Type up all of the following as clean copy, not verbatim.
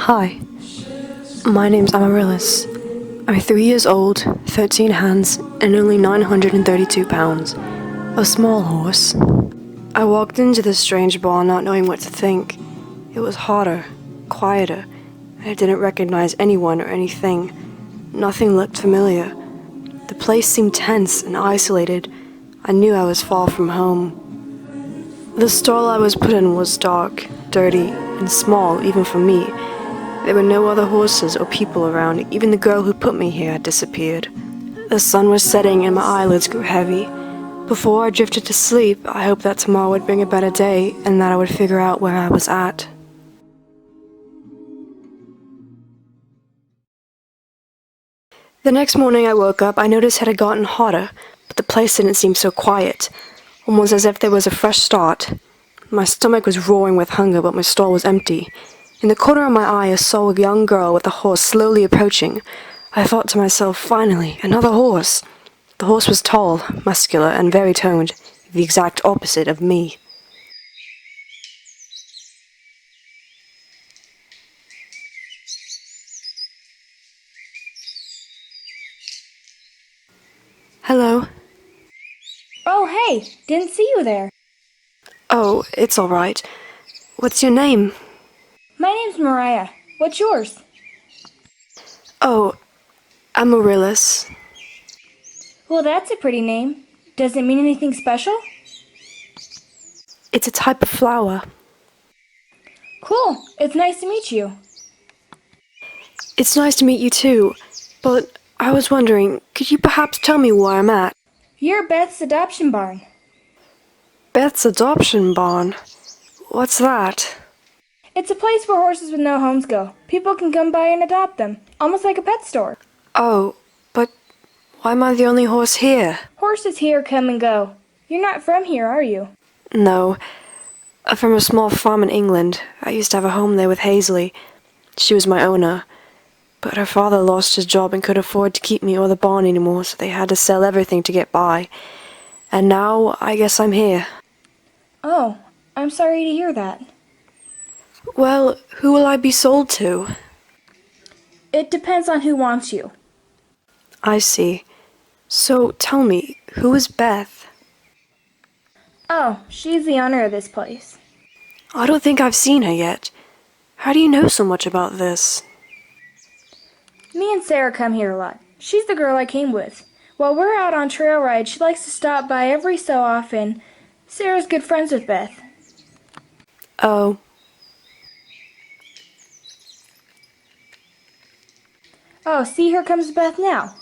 Hi, my name's Amaryllis. I'm 3 years old, 13 hands, and only 932 pounds. A small horse. I walked into this strange barn not knowing what to think. It was hotter, quieter, and I didn't recognize anyone or anything. Nothing looked familiar. The place seemed tense and isolated. I knew I was far from home. The stall I was put in was dark, dirty, and small even for me. There were no other horses or people around. Even the girl who put me here had disappeared. The sun was setting and my eyelids grew heavy. Before I drifted to sleep, I hoped that tomorrow would bring a better day and that I would figure out where I was at. The next morning I woke up, I noticed it had gotten hotter, but the place didn't seem so quiet, almost as if there was a fresh start. My stomach was roaring with hunger, but my stall was empty. In the corner of my eye, I saw a young girl with a horse slowly approaching. I thought to myself, finally, another horse. The horse was tall, muscular, and very toned, the exact opposite of me. Hello. Oh, hey, didn't see you there. Oh, it's all right. What's your name? My name's Mariah. What's yours? Oh, Amaryllis. Well, that's a pretty name. Does it mean anything special? It's a type of flower. Cool, it's nice to meet you. It's nice to meet you too, but I was wondering, could you perhaps tell me where I'm at? You're at Beth's adoption barn. Beth's adoption barn? What's that? It's a place where horses with no homes go. People can come by and adopt them, almost like a pet store. Oh, but why am I the only horse here? Horses here come and go. You're not from here, are you? No, I'm from a small farm in England. I used to have a home there with Hasley. She was my owner. But her father lost his job and couldn't afford to keep me or the barn anymore, so they had to sell everything to get by. And now, I guess I'm here. Oh, I'm sorry to hear that. Well, who will I be sold to? It depends on who wants you. I see. So, tell me, who is Beth? Oh, she's the owner of this place. I don't think I've seen her yet. How do you know so much about this? Me and Sarah come here a lot. She's the girl I came with. While we're out on trail rides, she likes to stop by every so often. Sarah's good friends with Beth. Oh. Oh, see, here comes Beth now.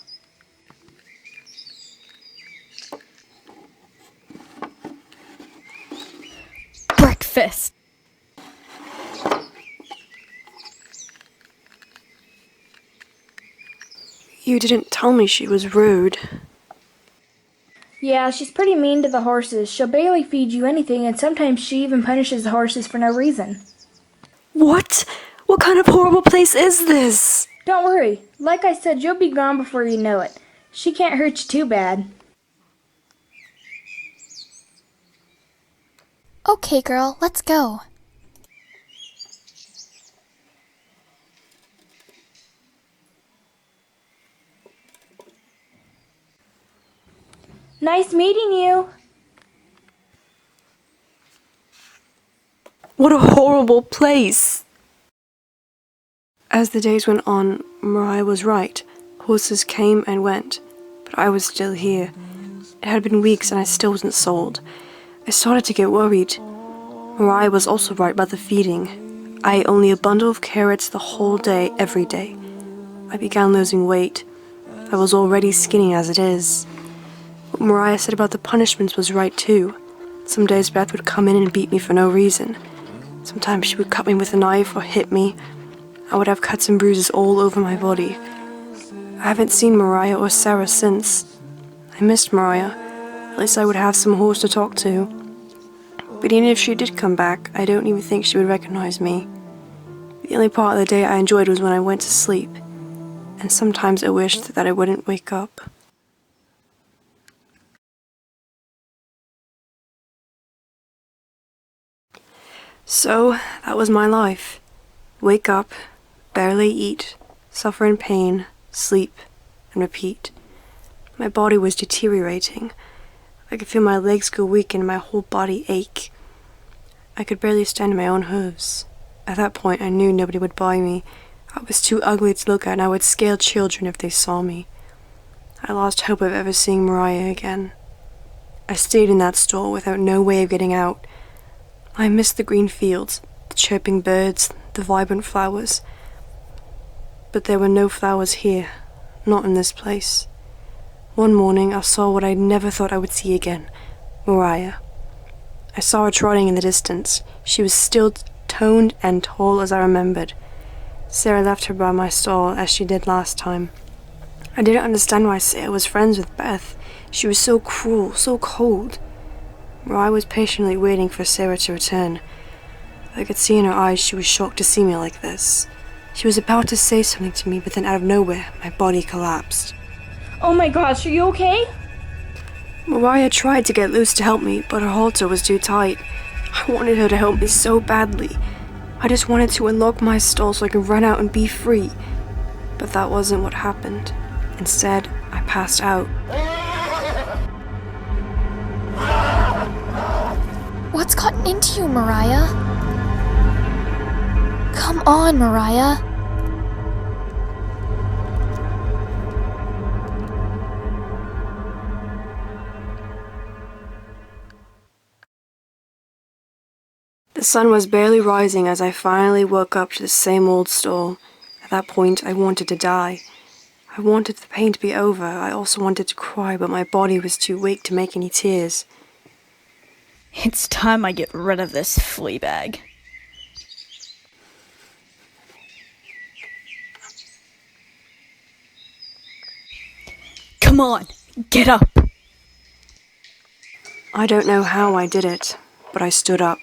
Breakfast. You didn't tell me she was rude. Yeah, she's pretty mean to the horses. She'll barely feed you anything, and sometimes she even punishes the horses for no reason. What? What kind of horrible place is this? Don't worry. Like I said, you'll be gone before you know it. She can't hurt you too bad. Okay, girl, let's go. Nice meeting you. What a horrible place! As the days went on, Mariah was right. Horses came and went, but I was still here. It had been weeks and I still wasn't sold. I started to get worried. Mariah was also right about the feeding. I ate only a bundle of carrots the whole day, every day. I began losing weight. I was already skinny as it is. What Mariah said about the punishments was right too. Some days Beth would come in and beat me for no reason. Sometimes she would cut me with a knife or hit me. I would have cuts and bruises all over my body. I haven't seen Mariah or Sarah since. I missed Mariah. At least I would have some horse to talk to. But even if she did come back, I don't even think she would recognize me. The only part of the day I enjoyed was when I went to sleep. And sometimes I wished that I wouldn't wake up. So, that was my life. Wake up, barely eat, suffer in pain, sleep, and repeat. My body was deteriorating. I could feel my legs go weak and my whole body ache. I could barely stand on my own hooves. At that point, I knew nobody would buy me. I was too ugly to look at, and I would scare children if they saw me. I lost hope of ever seeing Mariah again. I stayed in that stall without no way of getting out. I missed the green fields, the chirping birds, the vibrant flowers. But there were no flowers here, not in this place. One morning I saw what I never thought I would see again, Mariah. I saw her trotting in the distance. She was still toned and tall as I remembered. Sarah left her by my stall as she did last time. I didn't understand why Sarah was friends with Beth. She was so cruel, so cold. Mariah was patiently waiting for Sarah to return. I could see in her eyes she was shocked to see me like this. She was about to say something to me, but then out of nowhere, my body collapsed. Oh my gosh, are you okay? Mariah tried to get loose to help me, but her halter was too tight. I wanted her to help me so badly. I just wanted to unlock my stall so I could run out and be free. But that wasn't what happened. Instead, I passed out. What's gotten into you, Mariah? Come on, Mariah. The sun was barely rising as I finally woke up to the same old stall. At that point, I wanted to die. I wanted the pain to be over. I also wanted to cry, but my body was too weak to make any tears. It's time I get rid of this flea bag. Come on, get up! I don't know how I did it, but I stood up.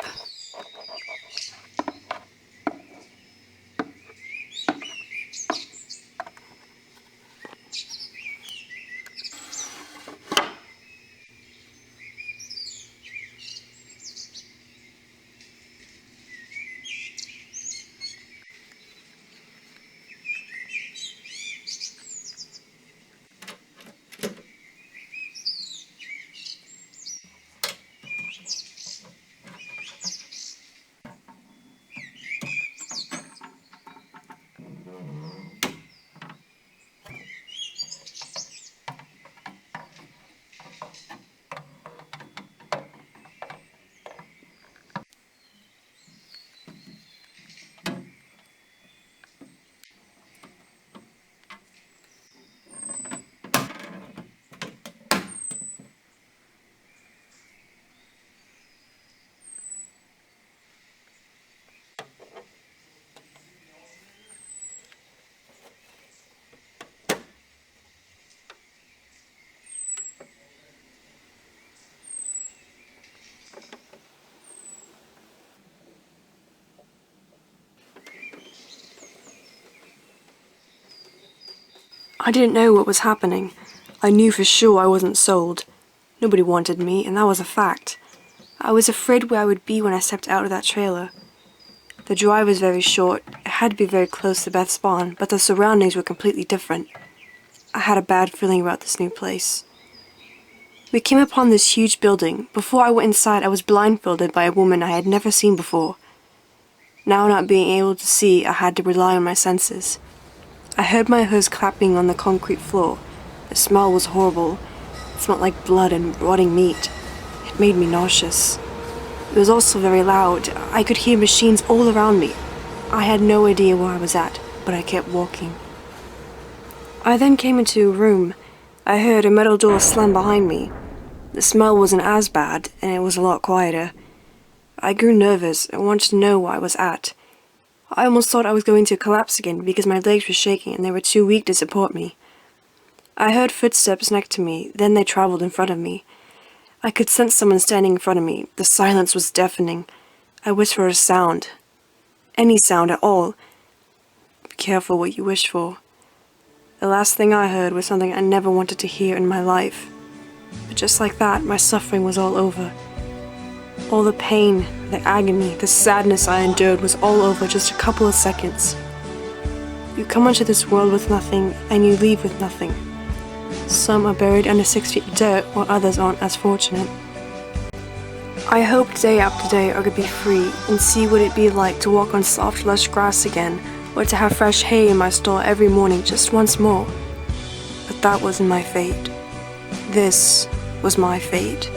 I didn't know what was happening. I knew for sure I wasn't sold. Nobody wanted me, and that was a fact. I was afraid where I would be when I stepped out of that trailer. The drive was very short. It had to be very close to Beth's barn, but the surroundings were completely different. I had a bad feeling about this new place. We came upon this huge building. Before I went inside, I was blindfolded by a woman I had never seen before. Now not being able to see, I had to rely on my senses. I heard my hooves clapping on the concrete floor. The smell was horrible. It smelled like blood and rotting meat. It made me nauseous. It was also very loud. I could hear machines all around me. I had no idea where I was at, but I kept walking. I then came into a room. I heard a metal door slam behind me. The smell wasn't as bad, and it was a lot quieter. I grew nervous and wanted to know where I was at. I almost thought I was going to collapse again because my legs were shaking and they were too weak to support me. I heard footsteps next to me, then they traveled in front of me. I could sense someone standing in front of me. The silence was deafening. I wished for a sound. Any sound at all. Be careful what you wish for. The last thing I heard was something I never wanted to hear in my life. But just like that, my suffering was all over. All the pain, the agony, the sadness I endured was all over just a couple of seconds. You come onto this world with nothing, and you leave with nothing. Some are buried under 6 feet of dirt, while others aren't as fortunate. I hoped day after day I could be free and see what it'd be like to walk on soft, lush grass again, or to have fresh hay in my store every morning just once more. But that wasn't my fate. This was my fate.